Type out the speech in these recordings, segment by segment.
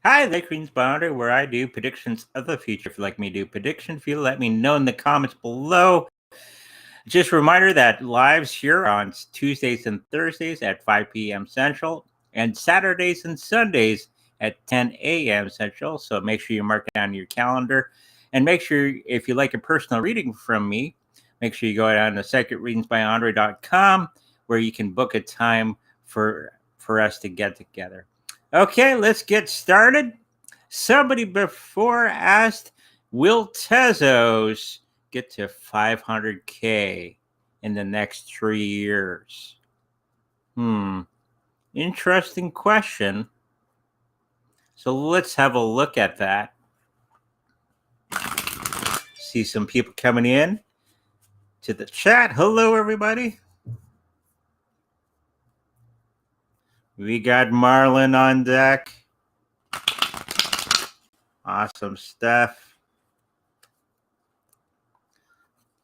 Hi, the Queen's Boundary, where I do predictions of the future. If you like me to do prediction, if you let me know in the comments below. Just a reminder that lives here on Tuesdays and Thursdays at 5 p.m. Central and Saturdays and Sundays at 10 a.m. Central. So make sure you mark it down your calendar. And make sure, if you like a personal reading from me, make sure you go down to secretreadingsbyandre.com where you can book a time for us to get together. Okay, let's get started. Somebody before asked, will Tezos get to 500K in the next 3 years? Interesting question. So let's have a look at that. See some people coming in to the chat. Hello, everybody. We got Marlon on deck. Awesome stuff.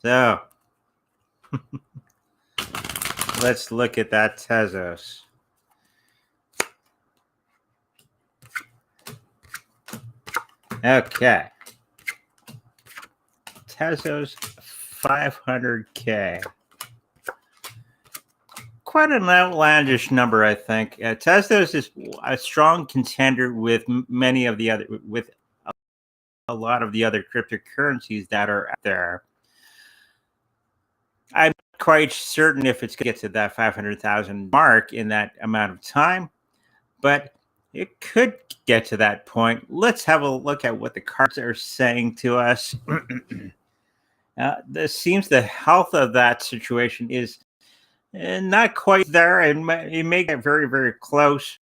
So let's look at that Tezos. Okay. Tezos 500K. Quite an outlandish number, I think. Tezos is a strong contender with many of the other, with a lot of the other cryptocurrencies that are out there. I'm not quite certain if it's going to get to that 500,000 mark in that amount of time, but it could get to that point. Let's have a look at what the cards are saying to us. This seems the health of that situation is not quite there, and it may get very, very close.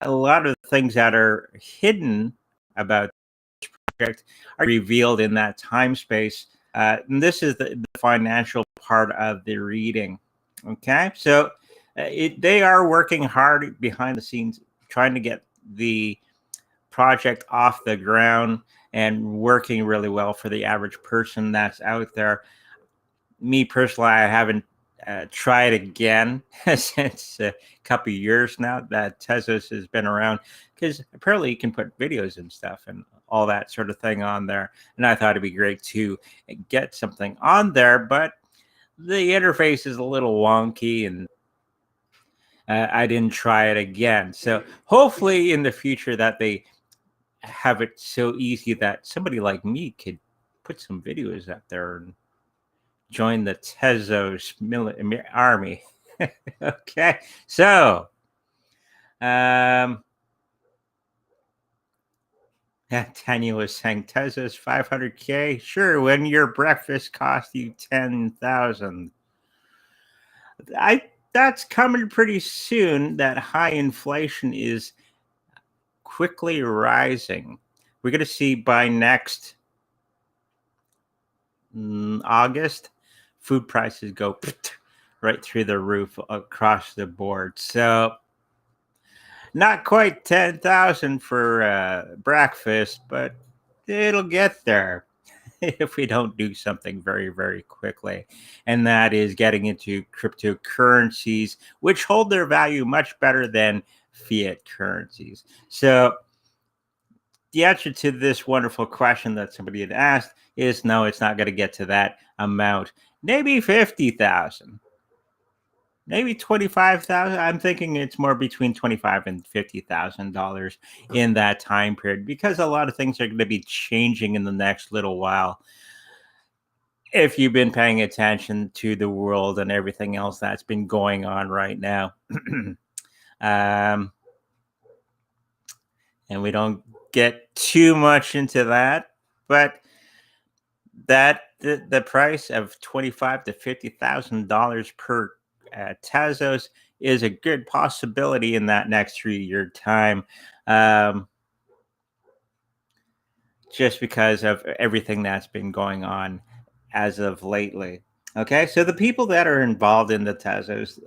A lot of things that are hidden about this project are revealed in that time space. And this is the financial part of the reading. Okay, so they are working hard behind the scenes, trying to get the project off the ground and working really well for the average person that's out there. Me personally, I haven't tried again since a couple of years now that Tezos has been around, because apparently you can put videos and stuff and all that sort of thing on there. And I thought it'd be great to get something on there, but the interface is a little wonky and I didn't try it again. So hopefully in the future that they have it so easy that somebody like me could put some videos out there and join the Tezos army. Okay, so Tanya was saying Tezos 500K. Sure, when your breakfast costs you 10,000. That's coming pretty soon. That high inflation is quickly rising. We're going to see by next August, food prices go right through the roof across the board. So not quite 10,000 for breakfast, but it'll get there if we don't do something very, very quickly. And that is getting into cryptocurrencies, which hold their value much better than fiat currencies. So the answer to this wonderful question that somebody had asked is no, it's not going to get to that amount. Maybe 50,000. Maybe 25,000. I'm thinking it's more between $25,000 and $50,000 in that time period, because a lot of things are going to be changing in the next little while. If you've been paying attention to the world and everything else that's been going on right now, and we don't get too much into that, but that the price of $25,000 to $50,000 per Tezos is a good possibility in that next 3-year time, just because of everything that's been going on as of lately. Okay, so the people that are involved in the Tezos,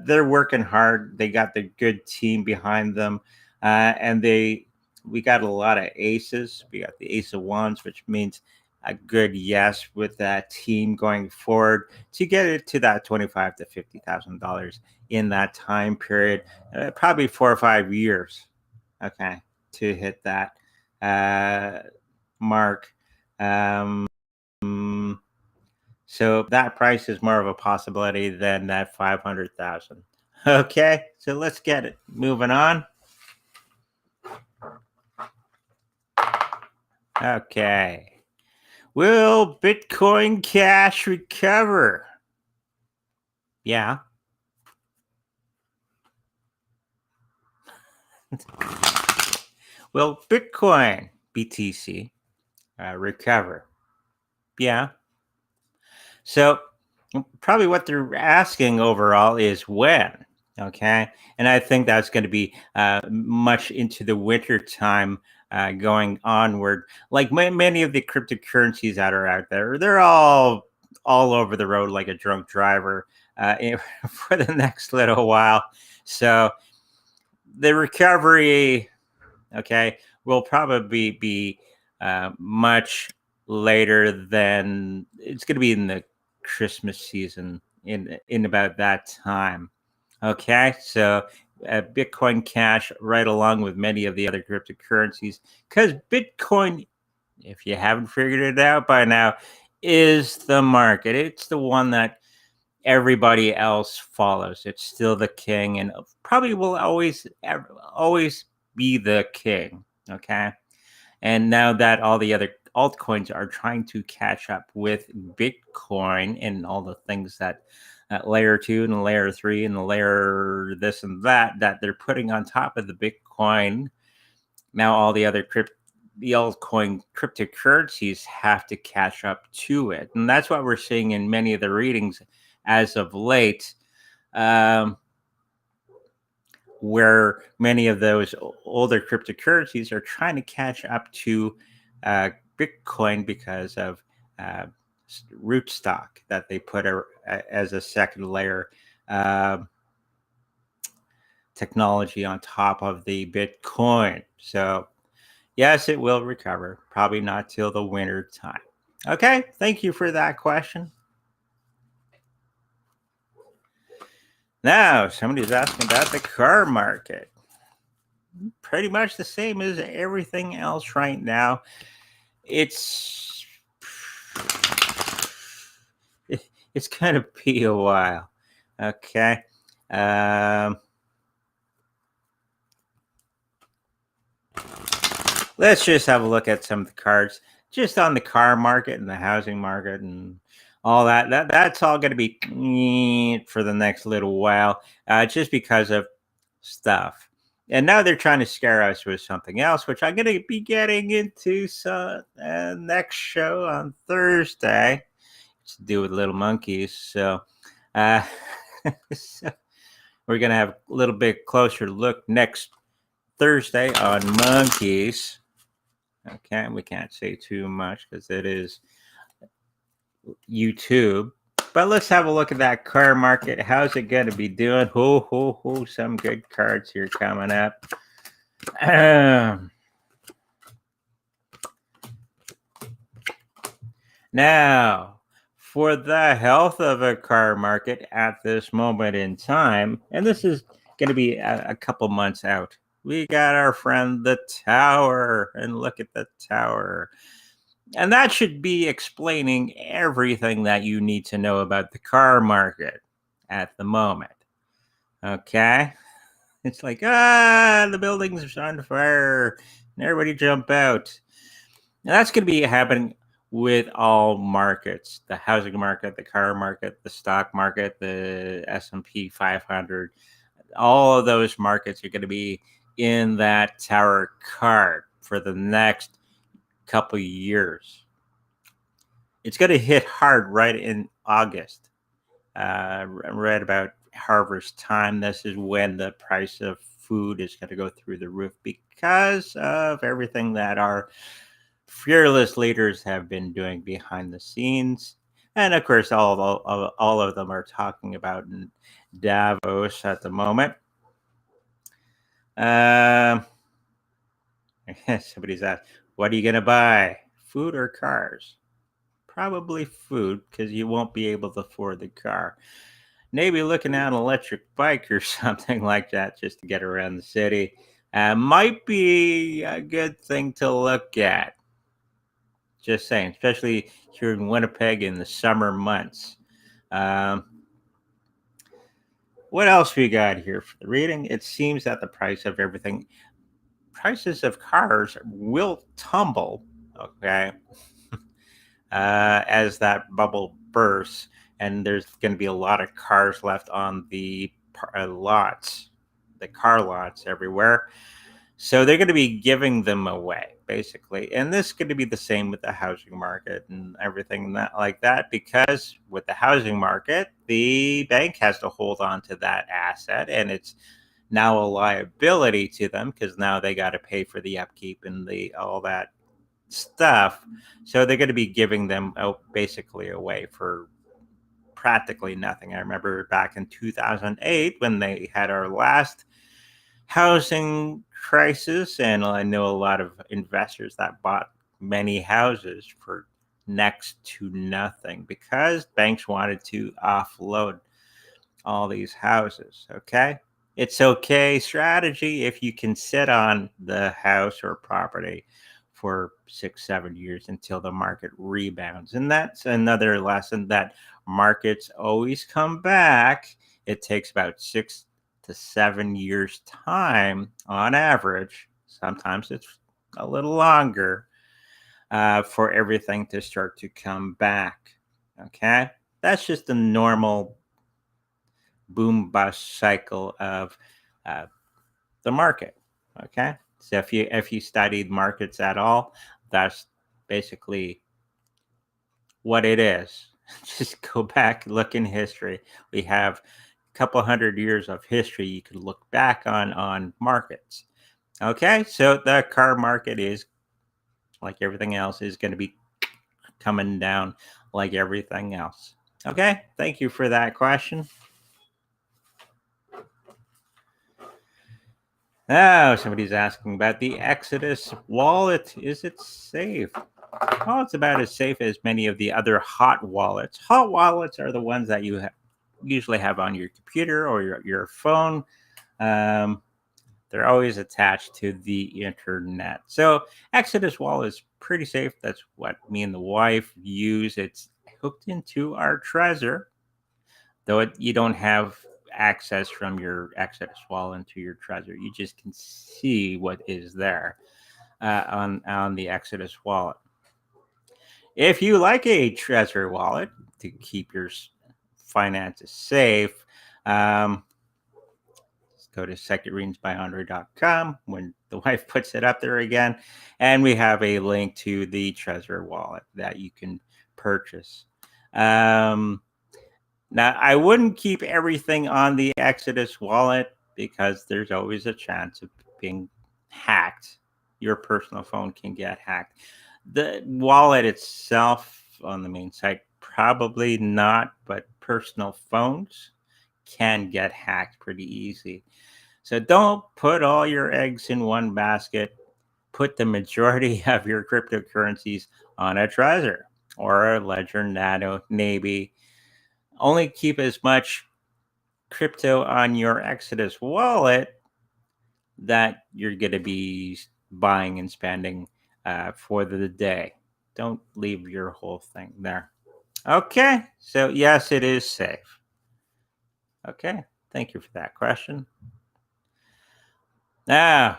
they're working hard. They got the good team behind them, and we got a lot of aces. We got the ace of wands, which means a good yes with that team going forward to get it to that $25,000 to $50,000 in that time period, probably 4 or 5 years. Okay, to hit that mark. So that price is more of a possibility than that 500,000. Okay, so let's get it moving on. Okay. Will Bitcoin Cash recover? Yeah. Will Bitcoin, BTC, recover? Yeah. So probably what they're asking overall is when. Okay. And I think that's going to be much into the winter time going onward. Like many of the cryptocurrencies that are out there, they're all over the road like a drunk driver for the next little while. So the recovery, okay, will probably be much later than it's going to be in the Christmas season in about that time. Okay, so Bitcoin Cash right along with many of the other cryptocurrencies, because Bitcoin, if you haven't figured it out by now, is the market. It's the one that everybody else follows. It's still the king, and probably will always be the king. Okay, and now that all the other altcoins are trying to catch up with Bitcoin and all the things that layer 2 and layer 3 and the layer this and that they're putting on top of the Bitcoin, now all the other the altcoin cryptocurrencies have to catch up to it. And that's what we're seeing in many of the readings as of late, where many of those older cryptocurrencies are trying to catch up to Bitcoin because of root stock that they put as a second layer technology on top of the Bitcoin. So yes, it will recover. Probably not till the winter time. Okay, thank you for that question. Now, somebody's asking about the car market. Pretty much the same as everything else right now. It's gonna be a while. Okay. Let's just have a look at some of the cards just on the car market and the housing market and all that. That's all going to be for the next little while, just because of stuff. And now they're trying to scare us with something else, which I'm going to be getting into next show on Thursday. It's to do with little monkeys. So, so we're going to have a little bit closer look next Thursday on monkeys. Okay, we can't say too much because it is YouTube. But let's have a look at that car market. How's it going to be doing? Some good cards here coming up. Now, for the health of a car market at this moment in time, and this is going to be a couple months out, we got our friend the tower, and look at the tower. And that should be explaining everything that you need to know about the car market at the moment. Okay? It's like, the buildings are on fire, and everybody jump out. Now that's going to be happening with all markets: the housing market, the car market, the stock market, the S&P 500. All of those markets are going to be in that tower card for the next couple of years. It's going to hit hard right in August, right about harvest time. This is when the price of food is going to go through the roof because of everything that our fearless leaders have been doing behind the scenes. And of course, all of them are talking about in Davos at the moment. Somebody's asked, what are you going to buy? Food or cars? Probably food, because you won't be able to afford the car. Maybe looking at an electric bike or something like that just to get around the city. Might be a good thing to look at. Just saying, especially here in Winnipeg in the summer months. What else we got here for the reading? It seems that the prices of cars will tumble, okay, as that bubble bursts, and there's going to be a lot of cars left on the lots, the car lots everywhere. So they're going to be giving them away, basically. And this is going to be the same with the housing market and everything like that, because with the housing market, the bank has to hold on to that asset, and it's now a liability to them because now they got to pay for the upkeep and all that stuff. So they're going to be giving them basically away for practically nothing. I remember back in 2008 when they had our last housing crisis, and I know a lot of investors that bought many houses for next to nothing because banks wanted to offload all these houses. Okay, it's okay strategy if you can sit on the house or property for 6-7 years until the market rebounds. And that's another lesson, that markets always come back. It takes about 6 to 7 years time on average. Sometimes it's a little longer for everything to start to come back. Okay, that's just a normal boom bust cycle of the market. Okay, so if you studied markets at all, that's basically what it is. Just go back, look in history. We have a couple hundred years of history you could look back on markets. Okay, so the car market is, like everything else, is going to be coming down like everything else. Okay, thank you for that question. Oh, somebody's asking about the Exedus Wallet. Is it safe? Well, it's about as safe as many of the other hot wallets. Hot wallets are the ones that you usually have on your computer or your phone. They're always attached to the internet. So Exedus Wallet is pretty safe. That's what me and the wife use. It's hooked into our Trezor, though you don't have access from your Exodus Wallet into your Trezor. You just can see what is there on the Exodus Wallet. If you like a Trezor wallet to keep your finances safe, go to secondreadsbyandre.com when the wife puts it up there again, and we have a link to the Trezor wallet that you can purchase. Now, I wouldn't keep everything on the Exedus wallet because there's always a chance of being hacked. Your personal phone can get hacked. The wallet itself on the main site, probably not, but personal phones can get hacked pretty easy. So don't put all your eggs in one basket. Put the majority of your cryptocurrencies on a Trezor or a Ledger Nano, maybe. Only keep as much crypto on your Exodus wallet that you're going to be buying and spending for the day. Don't leave your whole thing there. Okay, so yes, it is safe. Okay, thank you for that question. Now,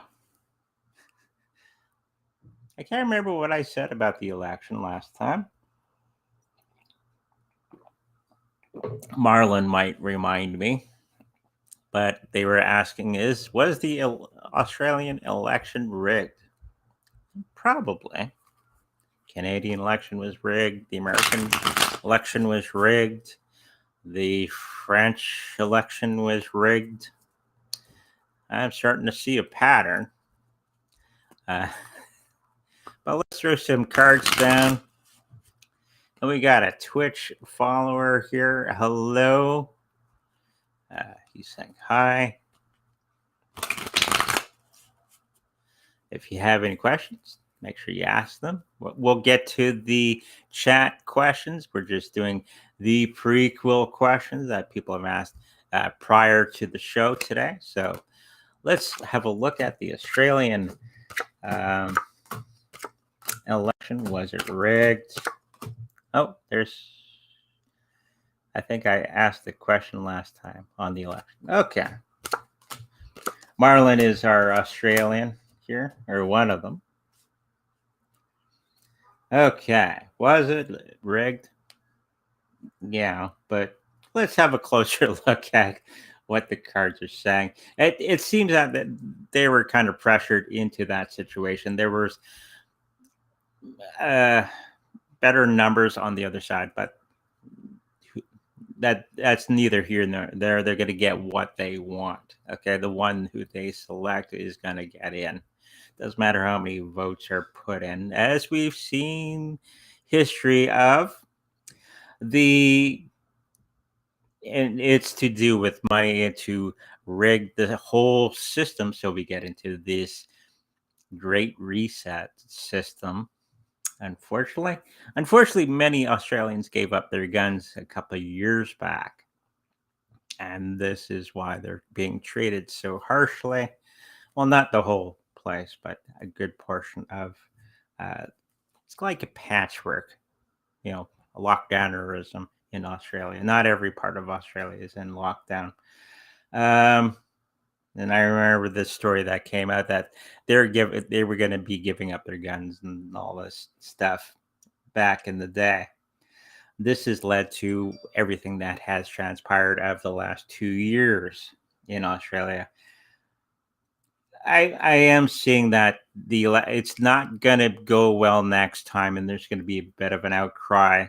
I can't remember what I said about the election last time. Marlon might remind me, but they were asking, was the Australian election rigged? Probably. Canadian election was rigged. The American election was rigged. The French election was rigged. I'm starting to see a pattern. But let's throw some cards down. And we got a Twitch follower here. Hello. He's saying hi. If you have any questions, make sure you ask them. We'll get to the chat questions. We're just doing the prequel questions that people have asked prior to the show today. So let's have a look at the Australian um, election. Was it rigged? Oh, I think I asked the question last time on the election. Okay. Marlon is our Australian here, or one of them. Okay. Was it rigged? Yeah, but let's have a closer look at what the cards are saying. It seems that they were kind of pressured into that situation. There was better numbers on the other side, but that's neither here nor there. They're going to get what they want. Okay, the one who they select is going to get in. Doesn't matter how many votes are put in, as we've seen history of the. And it's to do with money and to rig the whole system, so we get into this great reset system. Unfortunately, many Australians gave up their guns a couple of years back, and this is why they're being treated so harshly. Well, not the whole place, but a good portion of it's like a patchwork, a lockdownerism in Australia. Not every part of Australia is in lockdown. And I remember this story that came out that they were going to be giving up their guns and all this stuff back in the day. This has led to everything that has transpired of the last 2 years in Australia. I am seeing that it's not going to go well next time, and there's going to be a bit of an outcry.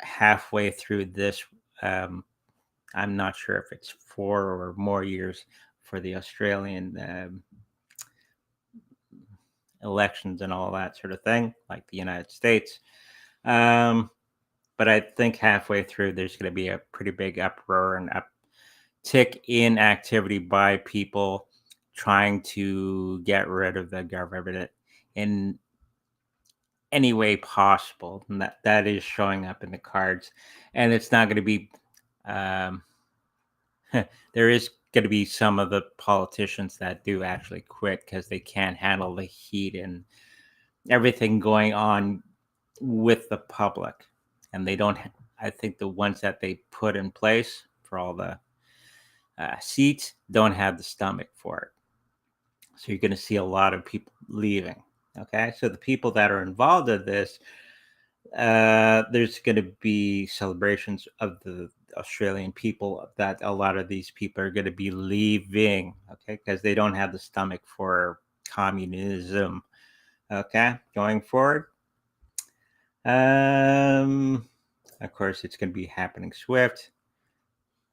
Halfway through this, I'm not sure if it's 4 or more years for the Australian elections and all that sort of thing, like the United States. But I think halfway through, there's going to be a pretty big uproar and uptick in activity by people trying to get rid of the government in any way possible. And that is showing up in the cards. And it's not going to be, there is going to be some of the politicians that do actually quit because they can't handle the heat and everything going on with the public. And they don't, I think the ones that they put in place for all the seats don't have the stomach for it. So you're going to see a lot of people leaving. Okay. So the people that are involved in this, there's going to be celebrations of the Australian people that a lot of these people are going to be leaving. Okay. Because they don't have the stomach for communism. Okay. Going forward. Of course, it's going to be happening swift,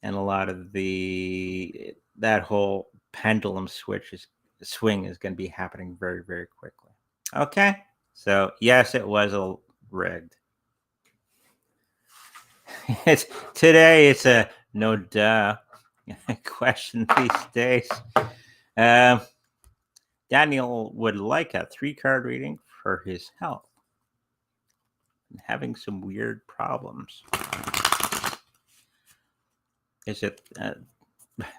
and a lot of that whole pendulum swing is going to be happening very, very quickly. Okay, so yes, it was rigged. It's a no duh question these days. Daniel would like a 3-card reading for his health. Having some weird problems. Is it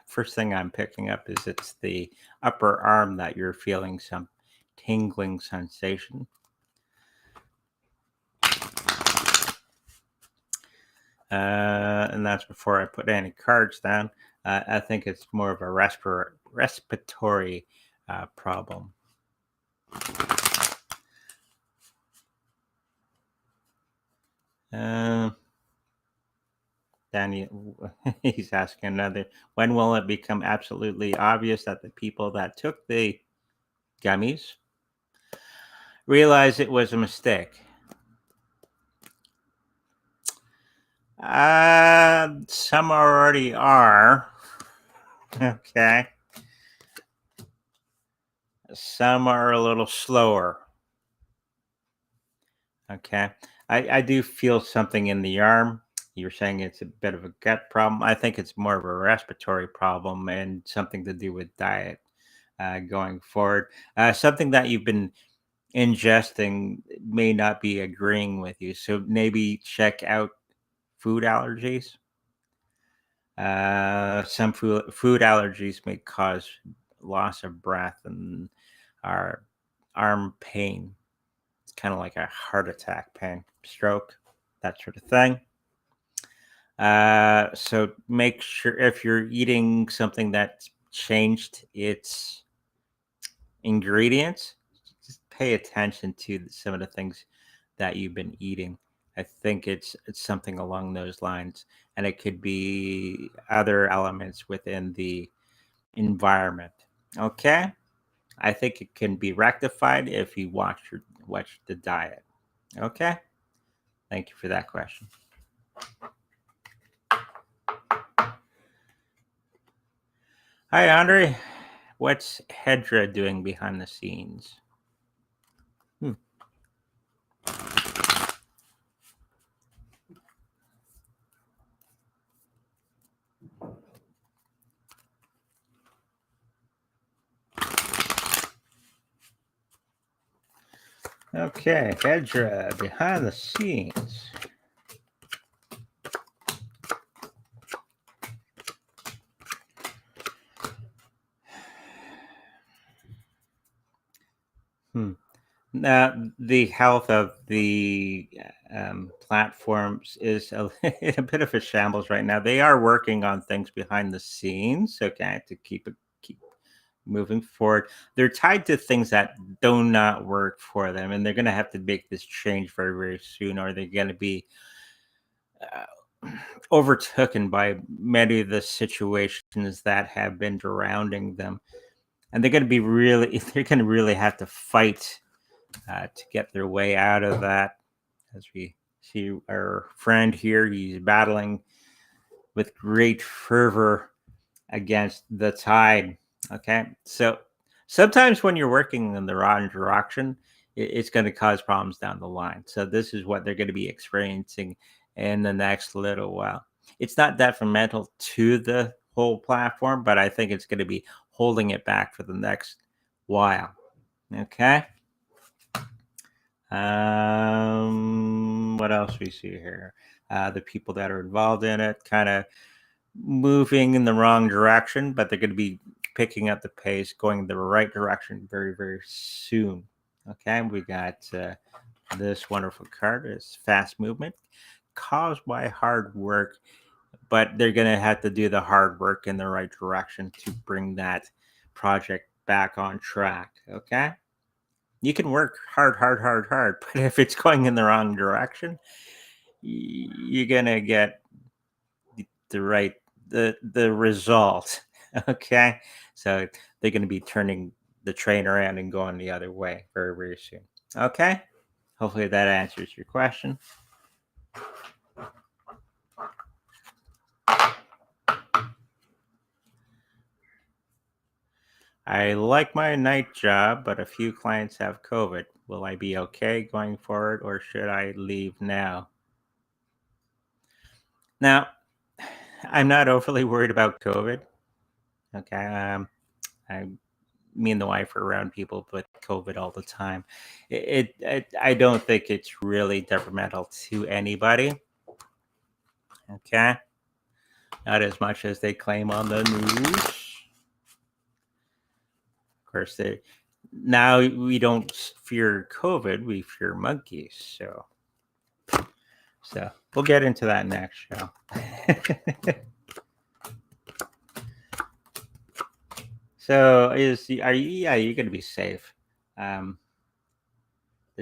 first thing I'm picking up is it's the upper arm that you're feeling some tingling sensation. And that's before I put any cards down. I think it's more of a respiratory problem. Daniel, he's asking another. When will it become absolutely obvious that the people that took the gummies realize it was a mistake? Some already are. Okay. Some are a little slower. Okay. I do feel something in the arm. You're saying it's a bit of a gut problem. I think it's more of a respiratory problem and something to do with diet going forward. Something that you've been ingesting may not be agreeing with you. So maybe check out food allergies. Some food allergies may cause loss of breath and our arm pain. It's kind of like a heart attack pain, stroke, that sort of thing. So make sure if you're eating something that's changed its ingredients, just pay attention to some of the things that you've been eating. I think it's something along those lines, and it could be other elements within the environment. Okay, I think it can be rectified if you watch the diet. Okay, thank you for that question. Hi, Andre. What's Hedera doing behind the scenes? Okay, Hedera behind the scenes. The health of the platforms is in a bit of a shambles right now. They are working on things behind the scenes, okay, to keep moving forward. They're tied to things that do not work for them, and they're going to have to make this change very, very soon, or they're going to be overtaken by many of the situations that have been surrounding them, and they're going to be really, they're going to really have to fight to get their way out of that. As we see our friend here, he's battling with great fervor against the tide. Okay, so sometimes when you're working in the wrong direction, it's going to cause problems down the line. So this is what they're going to be experiencing in the next little while. It's not detrimental to the whole platform, but I think it's going to be holding it back for the next while. Okay. What else we see here? The people that are involved in it kind of moving in the wrong direction, but they're going to be picking up the pace, going in the right direction very, very soon. Okay, we got this wonderful card. It's fast movement caused by hard work, but they're going to have to do the hard work in the right direction to bring that project back on track. Okay. You can work hard, but if it's going in the wrong direction, you're gonna get the result. Okay, so they're gonna be turning the train around and going the other way very, very soon. Okay, hopefully that answers your question. I like my night job, but a few clients have COVID. Will I be okay going forward, or should I leave now? Now, I'm not overly worried about COVID. Okay, I, me and the wife are around people with COVID all the time. I don't think it's really detrimental to anybody. Okay, not as much as they claim on the news. Of course, they now we don't fear COVID; we fear monkeys. So we'll get into that next show. So are you going to be safe? The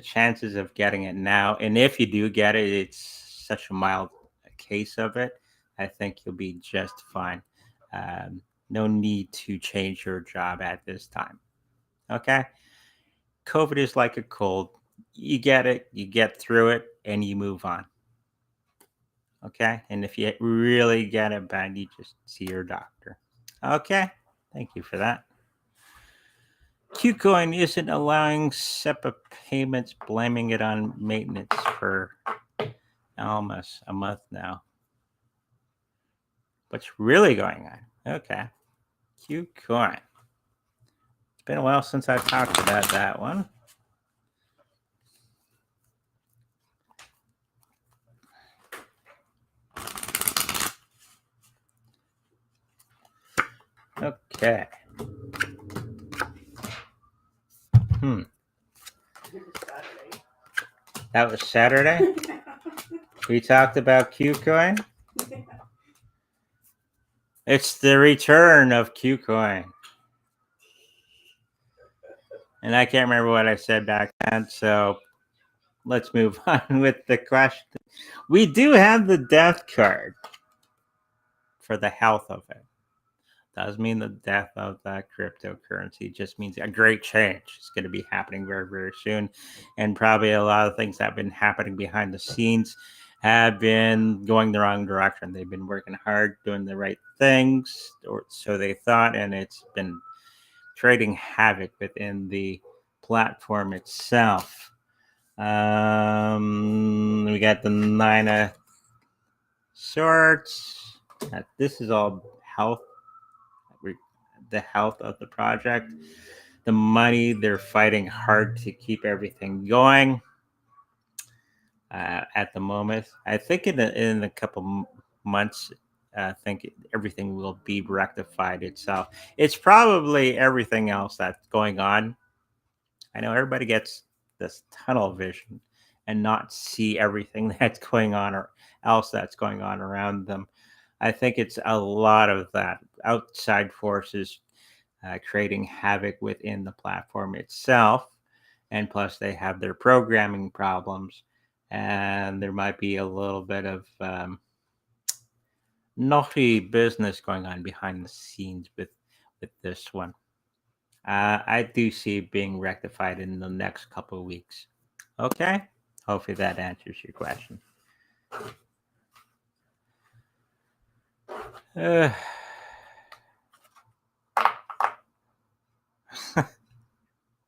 chances of getting it now, and if you do get it, it's such a mild case of it. I think you'll be just fine. No need to change your job at this time. Okay. COVID is like a cold. You get it, you get through it, and you move on. Okay. And if you really get it bad, you just see your doctor. Okay. Thank you for that. Kucoin isn't allowing SEPA payments, blaming it on maintenance for almost a month now. What's really going on? Okay. Kucoin. It's been a while since I've talked about that one. Okay. That was Saturday? We talked about Kucoin? It's the return of Kucoin. And I can't remember what I said back then, so let's move on with the question. We do have the death card for the health of it. Doesn't mean the death of that cryptocurrency. It just means a great change. It's going to be happening very, very soon. And probably a lot of things that have been happening behind the scenes have been going the wrong direction. They've been working hard, doing the right things, or so they thought, and it's been creating havoc within the platform itself. We got the Nine of Swords. This is all health. The health of the project, the money. They're fighting hard to keep everything going. At the moment, I think in a couple months, I think everything will be rectified itself. It's probably everything else that's going on. I know everybody gets this tunnel vision and not see everything that's going on or else that's going on around them. I think it's a lot of that outside forces creating havoc within the platform itself. And plus, they have their programming problems, and there might be a little bit of naughty business going on behind the scenes with this one. I do see it being rectified in the next couple of weeks. Okay? Hopefully that answers your question.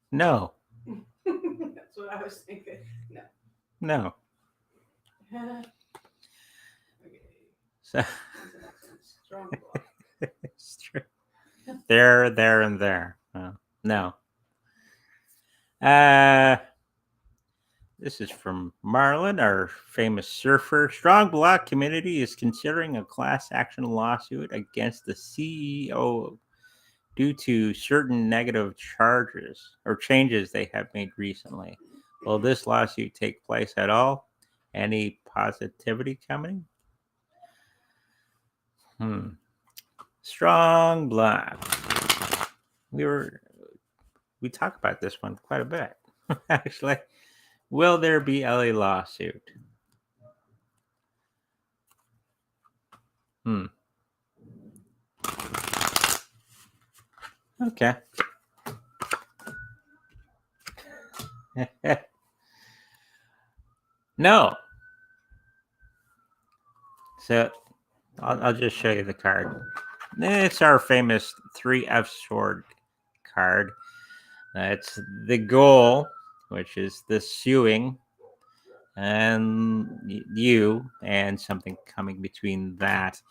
No. That's what I was thinking. No. No. Okay. So Strongblock. it's true. There, and there. No. This is from Marlon, our famous surfer. Strongblock community is considering a class action lawsuit against the CEO due to certain negative charges or changes they have made recently. Will this lawsuit take place at all? Any positivity coming? Strongblock. We talk about this one quite a bit, actually. Will there be a lawsuit? Okay. No. So I'll just show you the card. It's our famous 3F sword card. It's the goal, which is the suing, and you, and something coming between that.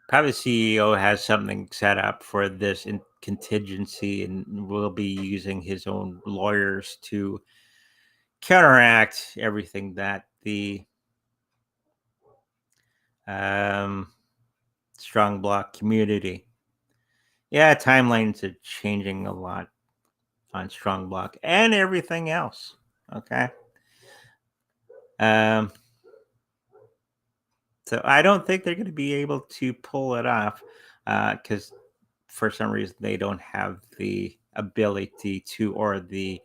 Probably CEO has something set up for this in contingency and will be using his own lawyers to counteract everything that the Strongblock community. Yeah, timelines are changing a lot on Strongblock and everything else. Okay. So I don't think they're going to be able to pull it off because for some reason they don't have the ability to or the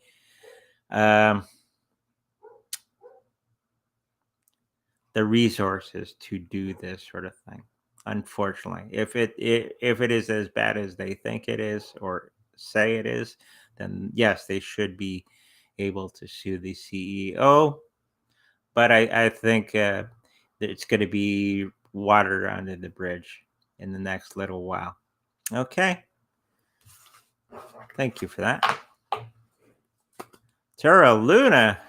resources to do this sort of thing. Unfortunately, if it is as bad as they think it is or say it is, then yes, they should be able to sue the CEO. But I think it's going to be water under the bridge in the next little while. Okay. Thank you for that. Terra Luna.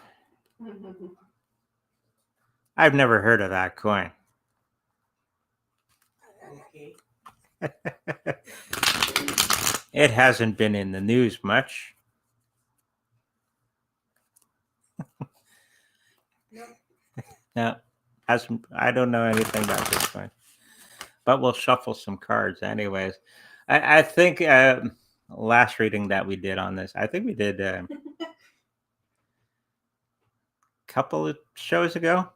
I've never heard of that coin. It hasn't been in the news much. No, hasn't. I don't know anything about this coin. but we'll shuffle some cards anyways. I think last reading that we did on this, I think we did a couple of shows ago.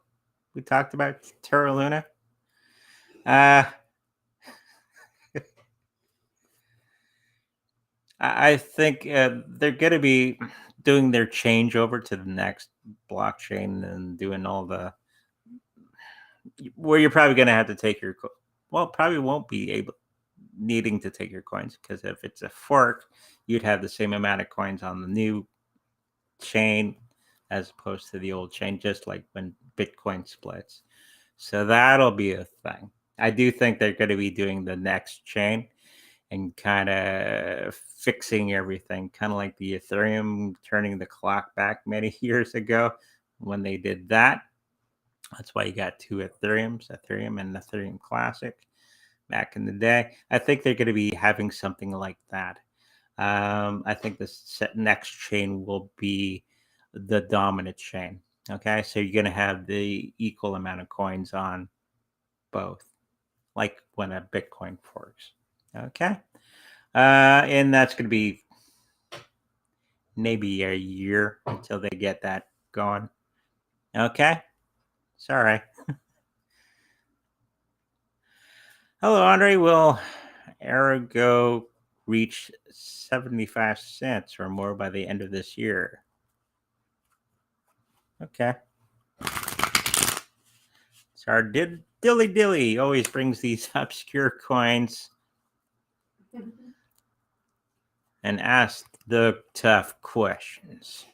We talked about Terra Luna. I think they're going to be doing their changeover to the next blockchain and doing all the where you're probably going to have to take your probably won't be able needing to take your coins, because if it's a fork, you'd have the same amount of coins on the new chain as opposed to the old chain, just like when Bitcoin splits. So that'll be a thing. I do think they're going to be doing the next chain and kind of fixing everything, kind of like the Ethereum turning the clock back many years ago when they did that. That's why you got two Ethereums, Ethereum and Ethereum Classic back in the day. I think they're going to be having something like that. I think the next chain will be the dominant chain. Okay, so you're going to have the equal amount of coins on both, like when a Bitcoin forks. Okay, and that's going to be maybe a year until they get that going. Okay, sorry. Hello, Andre. Will Aergo reach 75 cents or more by the end of this year? Okay. So our Dilly Dilly always brings these obscure coins and asks the tough questions.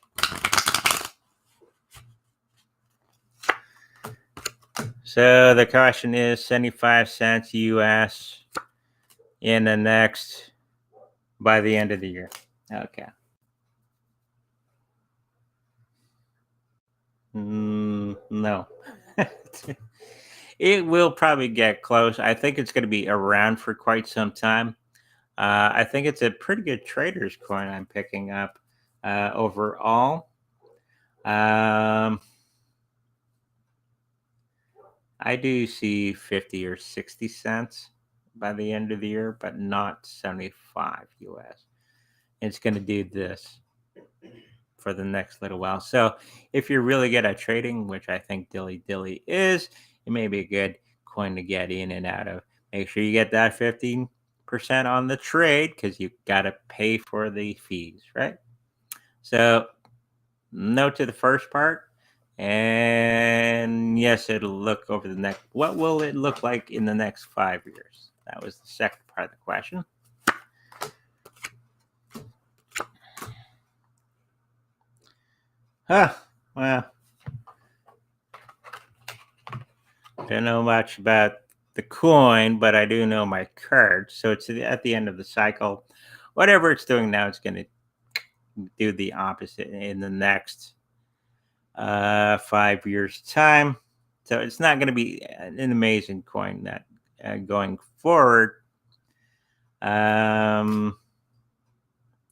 So the question is 75 cents US in the next by the end of the year. Okay. No. It will probably get close. I think it's going to be around for quite some time. I think it's a pretty good trader's coin I'm picking up overall. I do see 50 or 60 cents by the end of the year, but not 75 US. It's going to do this for the next little while. So if you're really good at trading, which I think Dilly Dilly is, it may be a good coin to get in and out of. Make sure you get that 15% on the trade, because you got to pay for the fees, right? So no to the first part. And yes, it'll look over the next. What will it look like in the next 5 years? That was the second part of the question. Well, don't know much about the coin, but I do know my card. So it's at the end of the cycle. Whatever it's doing now, it's going to do the opposite in the next 5 years' time. So it's not going to be an amazing coin that going forward.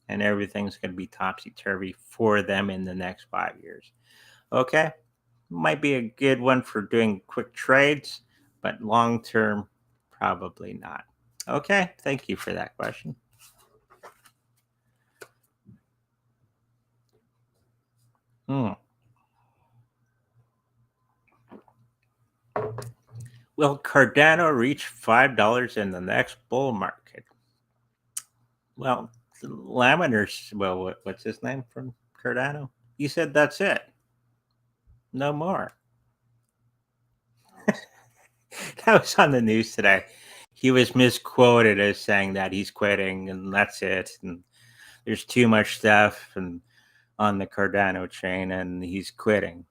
And everything's going to be topsy-turvy for them in the next 5 years. Okay. Might be a good one for doing quick trades, but long term, probably not. Okay, thank you for that question. Will Cardano reach $5 in the next bull market? Well, Laminers, well, what's his name from Cardano? He said that's it. No more. That was on the news today. He was misquoted as saying that he's quitting and that's it. And there's too much stuff and on the Cardano chain and he's quitting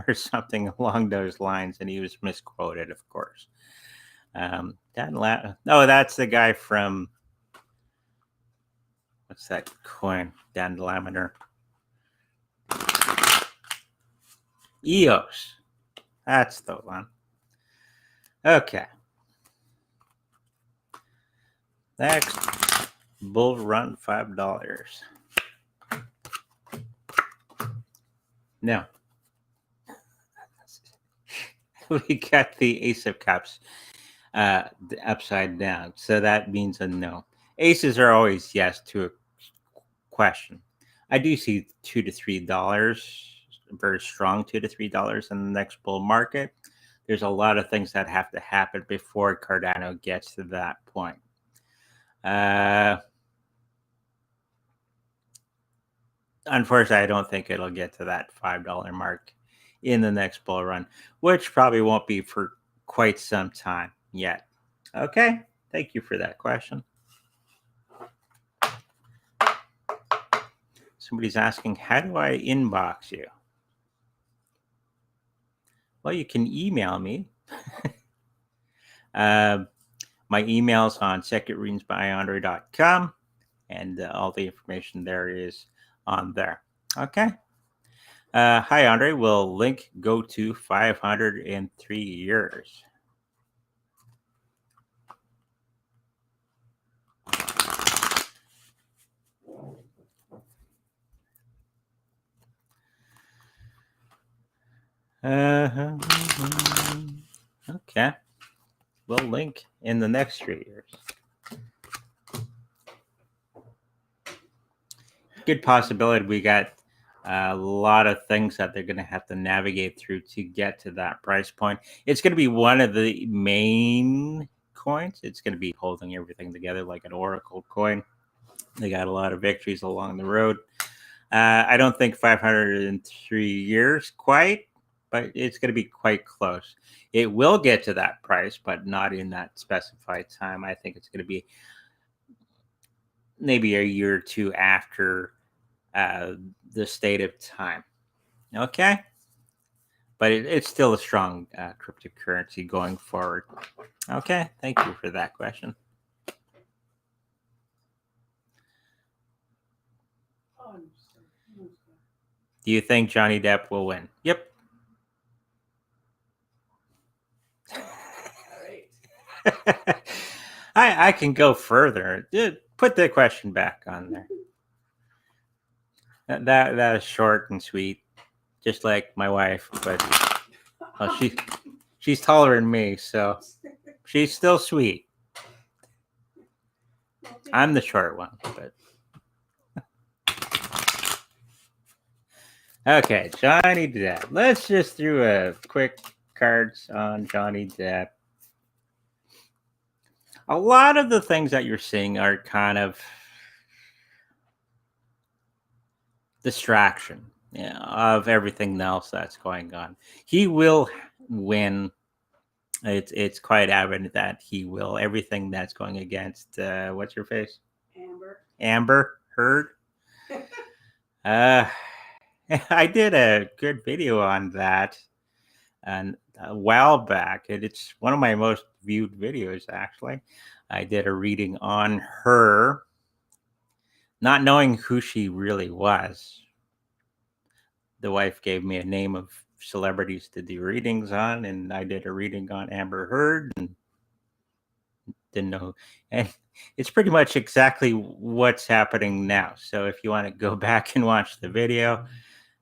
or something along those lines. And he was misquoted, of course. That's the guy from, what's that coin? Dan Laminer. EOS. That's the one. Okay. Next, bull run $5. No. We got the Ace of Cups. upside down. So that means a no. Aces are always yes to a question. I do see $2 to $3, very strong $2 to $3 in the next bull market. There's a lot of things that have to happen before Cardano gets to that point. Unfortunately, I don't think it'll get to that $5 mark in the next bull run, which probably won't be for quite some time yet. Okay, thank you for that question. Somebody's asking, how do I inbox you? Well, you can email me. My email's on secretreadingsbyandre.com, and all the information there is on there. Okay. Hi, Andre. Will link go to 503 years? Okay. We'll link in the next 3 years. Good possibility we got a lot of things that they're going to have to navigate through to get to that price point. It's going to be one of the main coins. It's going to be holding everything together like an Oracle coin. They got a lot of victories along the road. I don't think 503 years quite, but it's going to be quite close. It will get to that price, but not in that specified time. I think it's going to be maybe a year or two after the state of time. Okay. But it's still a strong cryptocurrency going forward. Okay. Thank you for that question. Do you think Johnny Depp will win? Yep. I can go further. Put the question back on there. That is short and sweet, just like my wife. But she's taller than me, so she's still sweet. I'm the short one, but okay, Johnny Depp. Let's just do a quick cards on Johnny Depp. A lot of the things that you're seeing are kind of distraction of everything else that's going on. He will win. It's quite evident that he will. Everything that's going against what's your face? Amber Heard. I did a good video on that and a while back, and it's one of my most viewed videos actually. I did a reading on her, not knowing who she really was. The wife gave me a name of celebrities to do readings on, and I did a reading on Amber Heard and didn't know. And it's pretty much exactly what's happening now. So if you want to go back and watch the video,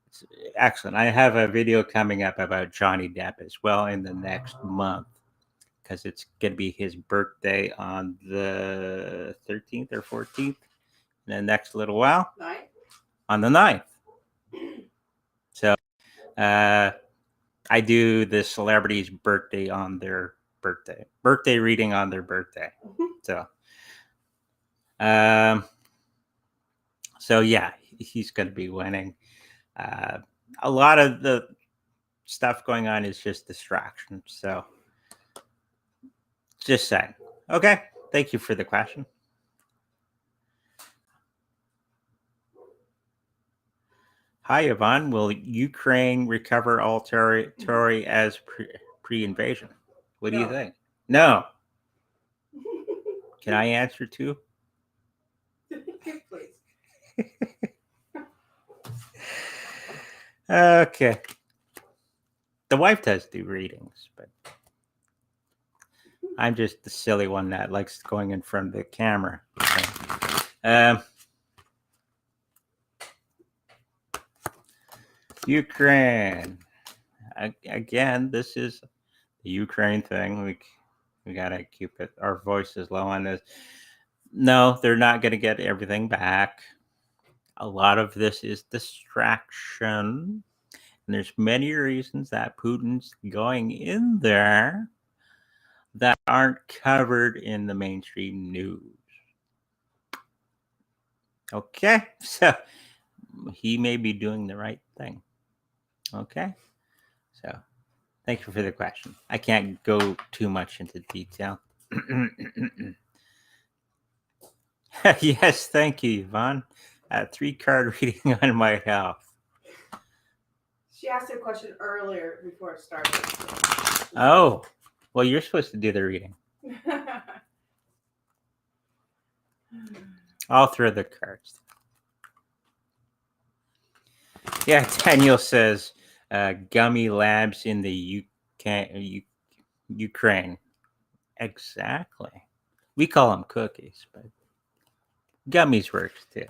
it's excellent. I have a video coming up about Johnny Depp as well in the next month, because it's going to be his birthday on the 13th or 14th in the next little while. On the 9th. So I do the celebrity's birthday on their birthday reading on their birthday. So yeah, he's going to be winning. A lot of the stuff going on is just distraction. So just saying. Okay. Thank you for the question. Hi, Yvonne. Will Ukraine recover all territory as pre-invasion? What do you think? No. Can I answer too? Please. Okay. The wife does do readings, but I'm just the silly one that likes going in front of the camera. Ukraine. Again, this is the Ukraine thing. We gotta keep it. Our voice is low on this. No, they're not gonna get everything back. A lot of this is distraction. And there's many reasons that Putin's going in there that aren't covered in the mainstream news. Okay, so he may be doing the right thing. Okay, so thank you for the question. I can't go too much into detail. Yes, thank you, Yvonne. 3-card reading on my health. She asked a question earlier before it started. Oh, well, you're supposed to do the reading. I'll throw the cards. Yeah, Daniel says gummy labs in the Ukraine. Exactly. We call them cookies, but gummies works too.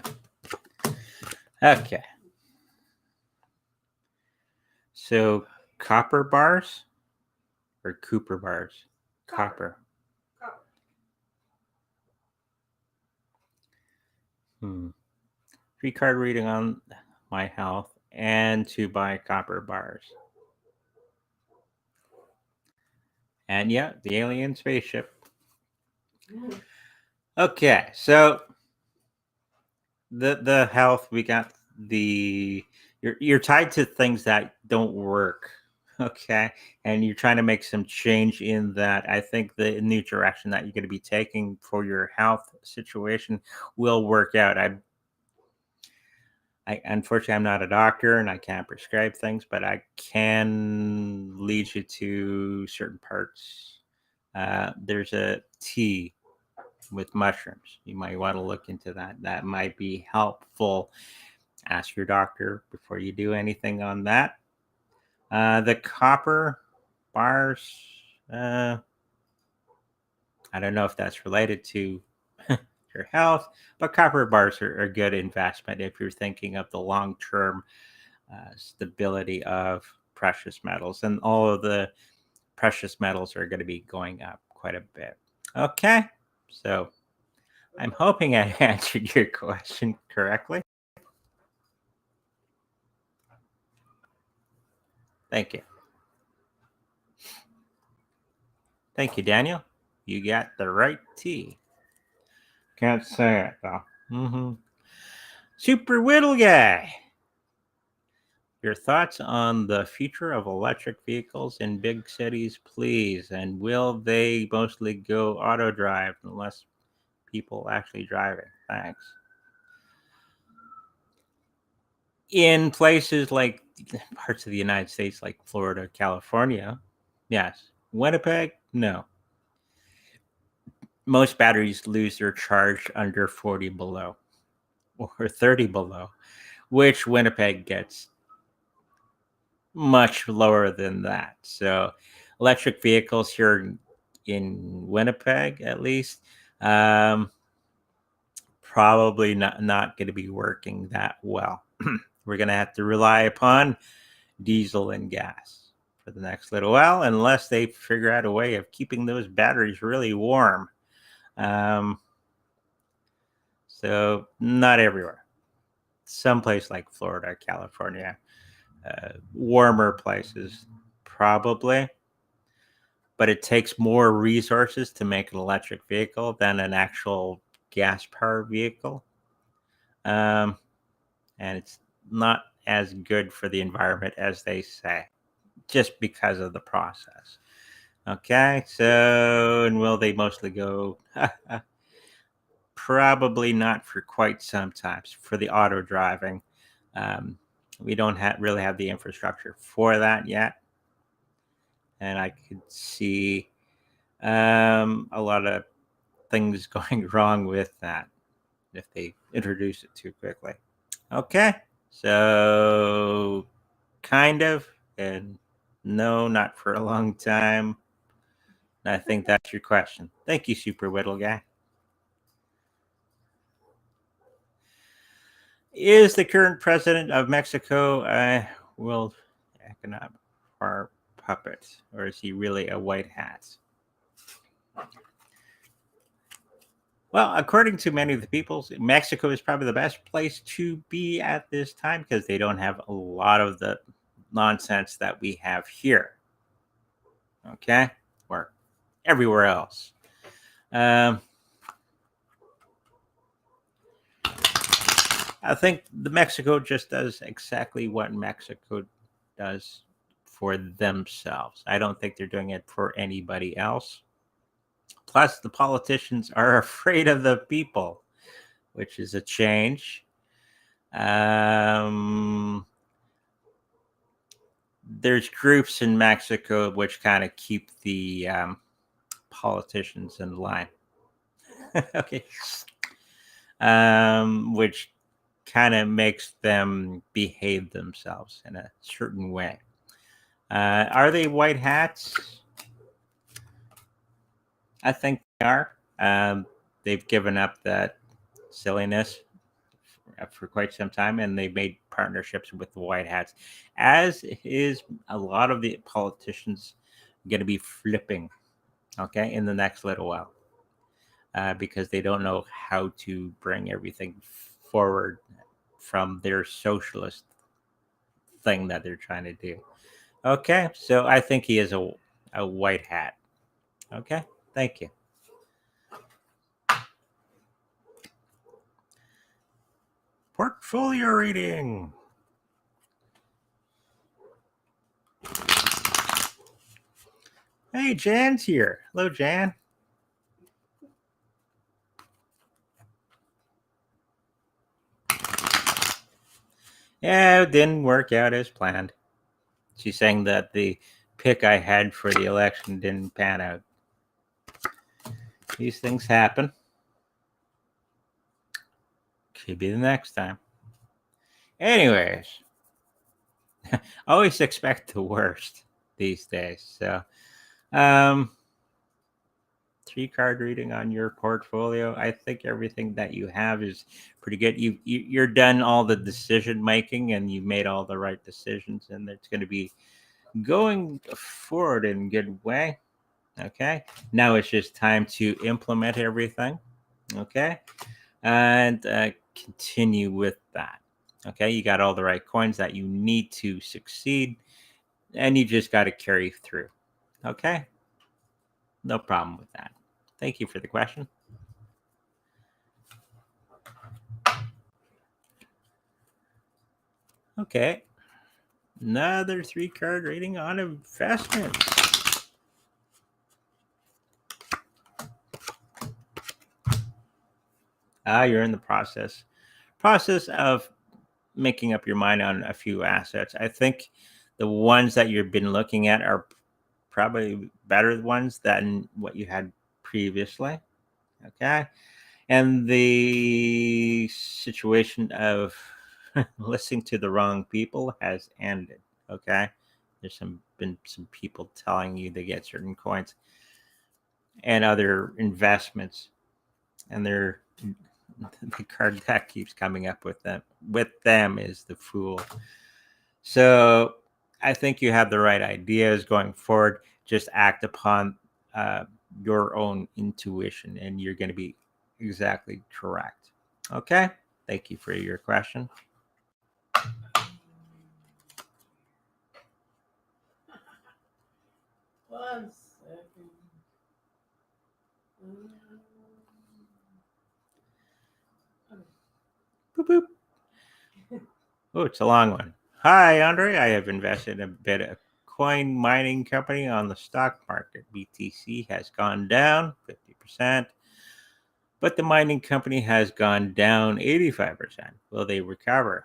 Okay. So copper bars or Cooper bars? Copper. 3-card reading on my health and to buy copper bars. And yeah, the alien spaceship. Okay, so the health, we got the you're tied to things that don't work. Okay, and you're trying to make some change in that. I think the new direction that you're going to be taking for your health situation will work out. I unfortunately I'm not a doctor and I can't prescribe things, but I can lead you to certain parts. There's a tea with mushrooms. You might want to look into that. That might be helpful. Ask your doctor before you do anything on that. The copper bars, I don't know if that's related to your health, but copper bars are a good investment if you're thinking of the long-term stability of precious metals. And all of the precious metals are going to be going up quite a bit. Okay, so I'm hoping I answered your question correctly. Thank you. Thank you, Daniel. You got the right tea. Can't say it, though. Super Whittle Guy. Your thoughts on the future of electric vehicles in big cities, please. And will they mostly go auto drive unless people actually drive it? Thanks. In places like parts of the United States, like Florida, California, yes. Winnipeg, no. Most batteries lose their charge under 40 below or 30 below, which Winnipeg gets much lower than that. So electric vehicles here in Winnipeg, at least, probably not going to be working that well. We're going to have to rely upon diesel and gas for the next little while, unless they figure out a way of keeping those batteries really warm. So not everywhere. Someplace like Florida, California, warmer places, probably. But it takes more resources to make an electric vehicle than an actual gas-powered vehicle. And it's not as good for the environment as they say, just because of the process. Okay, so, and will they mostly go? Probably not for quite some time. For the auto driving, we don't really have the infrastructure for that yet. And I could see a lot of things going wrong with that if they introduce it too quickly. Okay, so kind of, and no, not for a long time. I think that's your question. Thank you, Super Whittle Guy. Is the current president of Mexico a world economic or puppet, or is he really a white hat? Well, according to many of the people, Mexico is probably the best place to be at this time because they don't have a lot of the nonsense that we have here. Okay? Or everywhere else. I think the Mexico just does exactly what Mexico does for themselves. I don't think they're doing it for anybody else. Plus, the politicians are afraid of the people, which is a change. There's groups in Mexico which kind of keep the politicians in line. Okay. Which kind of makes them behave themselves in a certain way. Are they white hats? I think they are. They've given up that silliness for quite some time, and they made partnerships with the white hats, as is a lot of the politicians going to be flipping, okay, in the next little while, because they don't know how to bring everything forward from their socialist thing that they're trying to do. Okay, so I think he is a white hat. Okay, thank you. Portfolio reading. Hey, Jan's here. Hello, Jan. Yeah, it didn't work out as planned. She's saying that the pick I had for the election didn't pan out. These things happen. Could be the next time. Anyways, always expect the worst these days. So, 3-card reading on your portfolio. I think everything that you have is pretty good. You're done all the decision making, and you made all the right decisions, and it's going to be going forward in a good way. Okay, now it's just time to implement everything. Okay, and continue with that. Okay, you got all the right coins that you need to succeed, and you just got to carry through. Okay, no problem with that. Thank you for the question. Okay, another 3-card rating on investments. You're in the process of making up your mind on a few assets. I think the ones that you've been looking at are probably better ones than what you had previously. Okay, and the situation of listening to the wrong people has ended. Okay, there's been some people telling you to get certain coins and other investments, and the card that keeps coming up with them is the Fool. So I think you have the right ideas going forward. Just act upon your own intuition, and you're going to be exactly correct. Okay, thank you for your question. One second. Boop, boop. Oh, it's a long one. Hi, Andre. I have invested a bit of coin mining company on the stock market. BTC has gone down 50%, but the mining company has gone down 85%. Will they recover?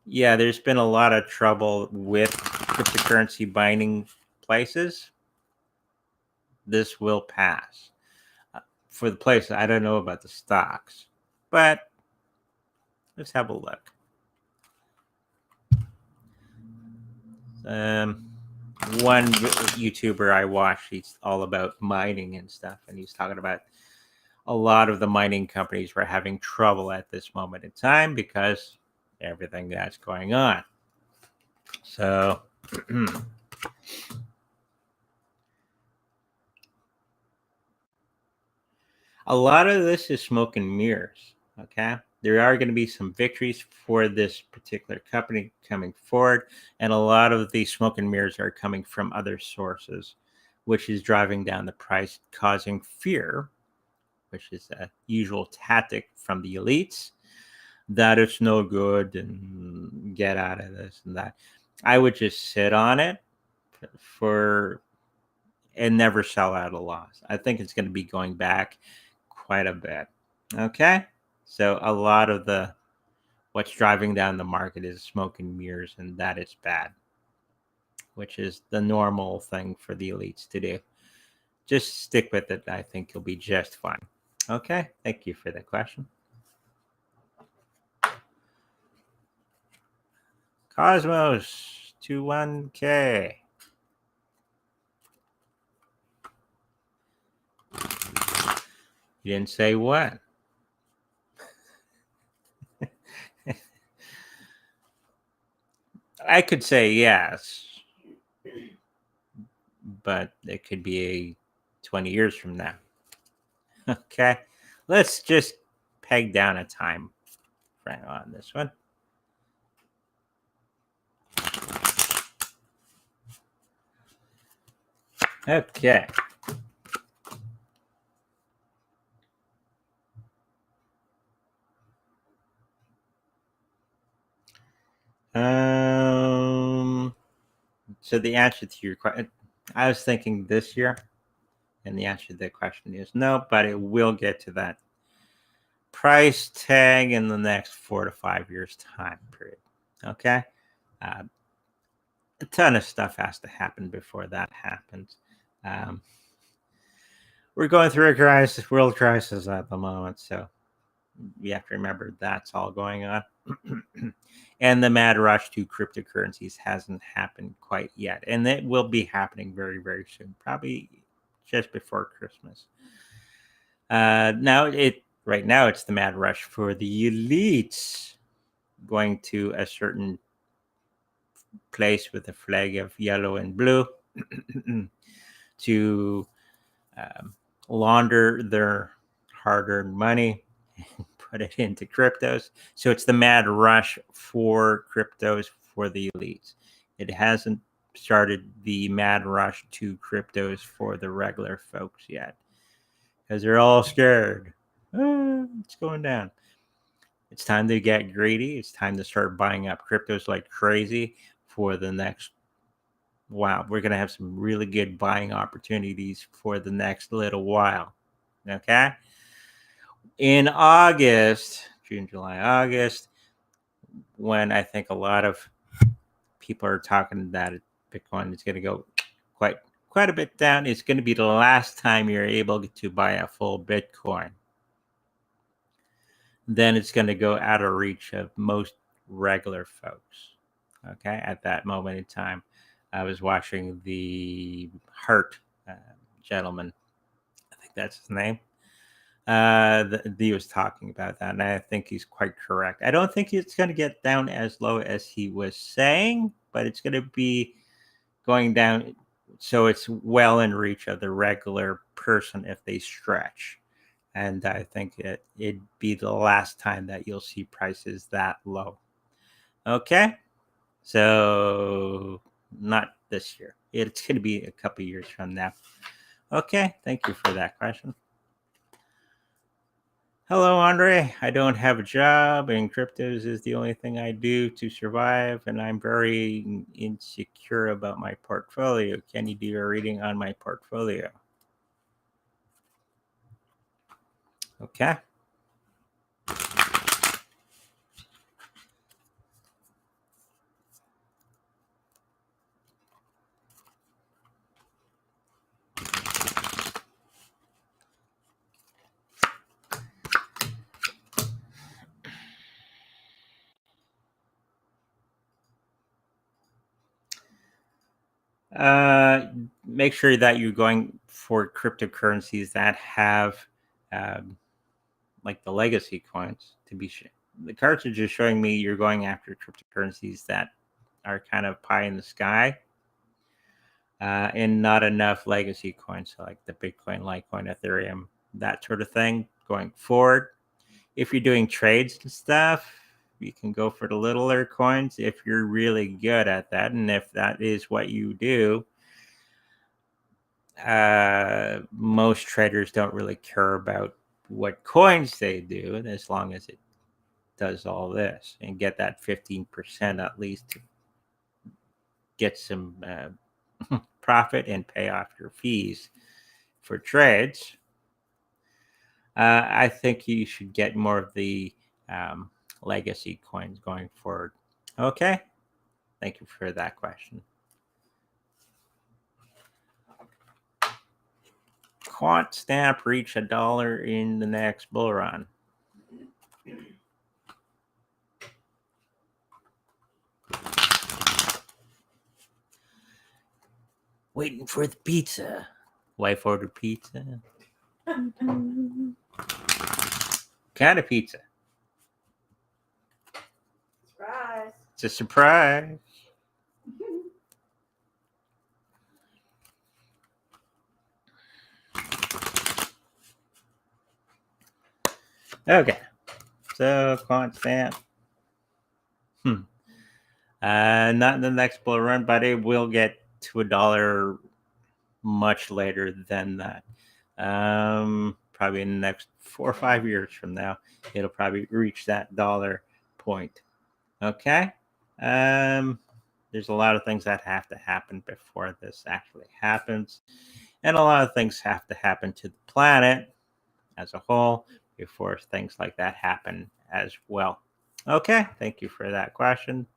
Yeah, there's been a lot of trouble with cryptocurrency mining places. This will pass. For the place, I don't know about the stocks, but let's have a look. One YouTuber I watched, he's all about mining and stuff, and he's talking about a lot of the mining companies were having trouble at this moment in time because everything that's going on. So A lot of this is smoke and mirrors. Okay. There are going to be some victories for this particular company coming forward, and a lot of the smoke and mirrors are coming from other sources, which is driving down the price, causing fear, which is a usual tactic from the elites, that it's no good and get out of this and that. I would just sit on it for and never sell at a loss. I think it's going to be going back quite a bit. Okay. So a lot of the what's driving down the market is smoke and mirrors, and that is bad, which is the normal thing for the elites to do. Just stick with it. I think you'll be just fine. Okay. Thank you for the question. Cosmos 21K. You didn't say what? I could say yes, but it could be 20 years from now. Okay. Let's just peg down a time frame on this one. Okay. So the answer to your question, I was thinking this year, and the answer to the question is no, but it will get to that price tag in the next 4 to 5 years time period. Okay. A ton of stuff has to happen before that happens. We're going through a crisis, world crisis at the moment, so you have to remember that's all going on. And the mad rush to cryptocurrencies hasn't happened quite yet, and it will be happening very, very soon, probably just before Christmas. Right now it's the mad rush for the elites going to a certain place with a flag of yellow and blue to launder their hard-earned money and put it into cryptos. So it's the mad rush for cryptos for the elites. It hasn't started the mad rush to cryptos for the regular folks yet, because they're all scared. It's going down. It's time to get greedy. It's time to start buying up cryptos like crazy for the next. Wow, we're going to have some really good buying opportunities for the next little while. Okay. In August, June, July, August, when I think a lot of people are talking that Bitcoin is going to go quite a bit down, it's going to be the last time you're able to buy a full Bitcoin. Then it's going to go out of reach of most regular folks. Okay, at that moment in time, I was watching the Hart gentleman. I think that's his name. He was talking about that, and I think he's quite correct. I don't think it's going to get down as low as he was saying, but it's going to be going down so it's well in reach of the regular person if they stretch. And I think it'd be the last time that you'll see prices that low. Okay, so not this year. It's going to be a couple years from now. Okay, thank you for that question. Hello, Andre. I don't have a job, and cryptos is the only thing I do to survive, and I'm very insecure about my portfolio. Can you do a reading on my portfolio? Okay. Make sure that you're going for cryptocurrencies that have like the legacy coins to be the cartridge is showing me you're going after cryptocurrencies that are kind of pie in the sky and not enough legacy coins, so like the Bitcoin, Litecoin, Ethereum, that sort of thing going forward. If you're doing trades and stuff, you can go for the littler coins if you're really good at that. And if that is what you do, most traders don't really care about what coins they do, as long as it does all this and get that 15% at least to get some profit and pay off your fees for trades. I think you should get more of the legacy coins going forward. Okay. Thank you for that question. Quantstamp reach $1 in the next bull run. Waiting for the pizza. Wife ordered pizza. Kind of pizza. Surprise. It's a surprise. Okay. So Quantstamp. Not in the next bull run, but it will get to $1 much later than that. Probably in the next 4 or 5 years from now, it'll probably reach that dollar point. Okay. There's a lot of things that have to happen before this actually happens, and a lot of things have to happen to the planet as a whole before things like that happen as well. Okay, thank you for that question.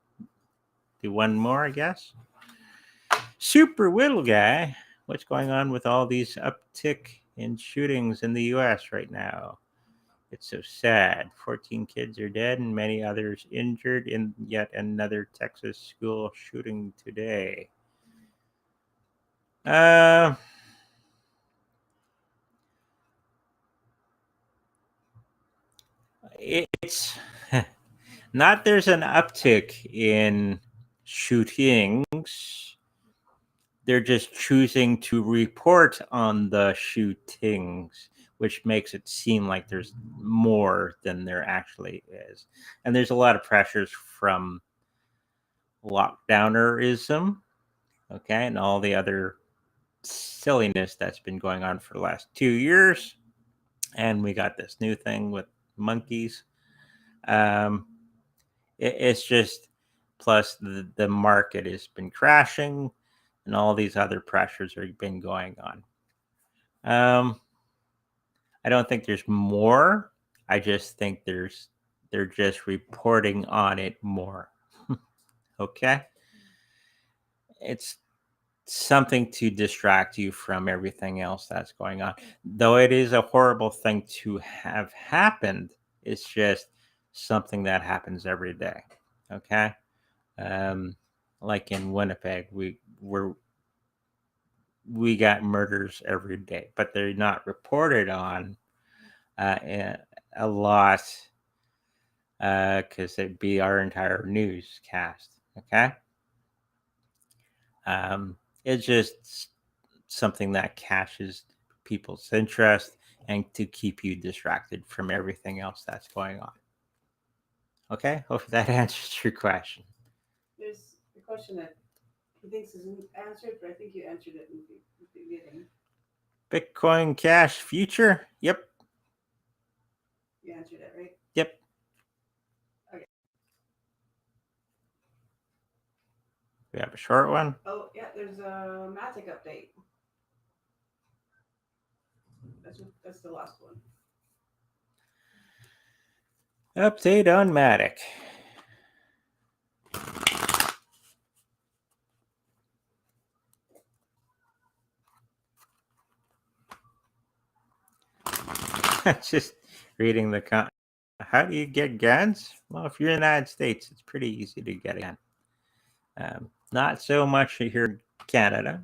Do one more, I guess. Super Whittle Guy, what's going on with all these uptick in shootings in the U.S. right now? It's so sad. 14 kids are dead and many others injured in yet another Texas school shooting today. It's not there's an uptick in shootings. They're just choosing to report on the shootings, which makes it seem like there's more than there actually is. And there's a lot of pressures from lockdownerism, okay, and all the other silliness that's been going on for the last 2 years. And we got this new thing with monkeys. It's just, plus the market has been crashing and all these other pressures have been going on. I don't think there's more. I just think they're just reporting on it more. Okay? It's something to distract you from everything else that's going on. Though it is a horrible thing to have happened, it's just something that happens every day. Okay? Like in Winnipeg, we got murders every day, but they're not reported on a lot because it'd be our entire newscast. Okay. It's just something that catches people's interest and to keep you distracted from everything else that's going on. Okay, hope that answers your question. There's a question that he thinks isn't answered, but I think you answered it in the beginning. Bitcoin Cash future? Yep. You answered it, right? Yep. Okay. We have a short one. Oh, yeah, there's a Matic update. That's the last one. Update on Matic. Just reading the how do you get guns? Well, if you're in the United States, it's pretty easy to get a gun. Not so much here in Canada.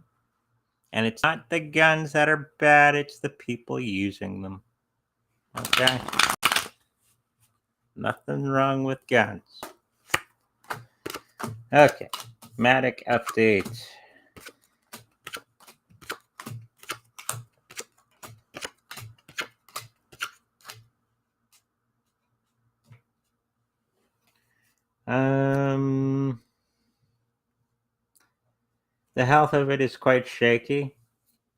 And it's not the guns that are bad, it's the people using them. Okay? Nothing wrong with guns. Okay. Matic update. The health of it is quite shaky.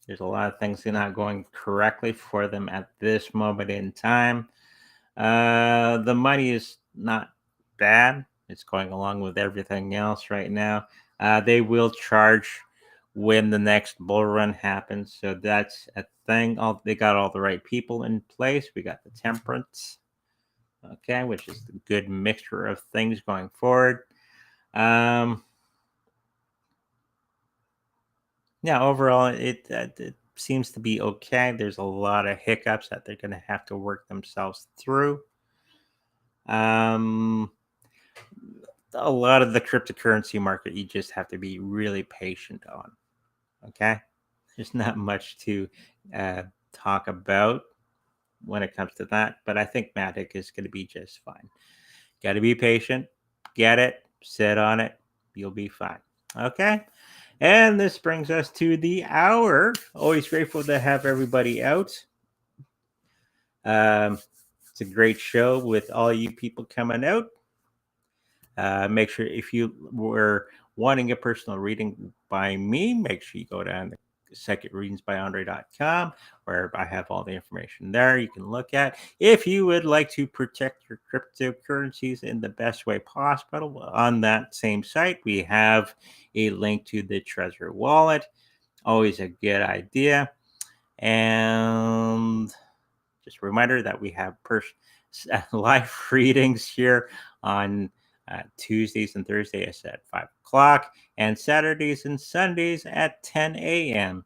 There's a lot of things not going correctly for them at this moment in time. The money is not bad. It's going along with everything else right now. They will charge when the next bull run happens. So that's a thing. They got all the right people in place. We got the temperance, okay, which is the good mixture of things going forward. Yeah, overall, it seems to be okay. There's a lot of hiccups that they're going to have to work themselves through. A lot of the cryptocurrency market, you just have to be really patient on. Okay, there's not much to talk about when it comes to that, but I think Matic is going to be just fine. Got to be patient, get it, sit on it, you'll be fine. Okay. And this brings us to the hour. Always grateful to have everybody out. It's a great show with all you people coming out. Make sure if you were wanting a personal reading by me, make sure you go down to secondreadingsbyandre.com, where I have all the information there you can look at. If you would like to protect your cryptocurrencies in the best way possible, on that same site, we have a link to the Trezor Wallet. Always a good idea. And just a reminder that we have live readings here on Tuesdays and Thursdays at 5 o'clock, and Saturdays and Sundays at 10 a.m.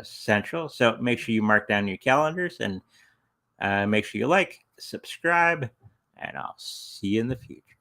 Central. So make sure you mark down your calendars and make sure you like, subscribe, and I'll see you in the future.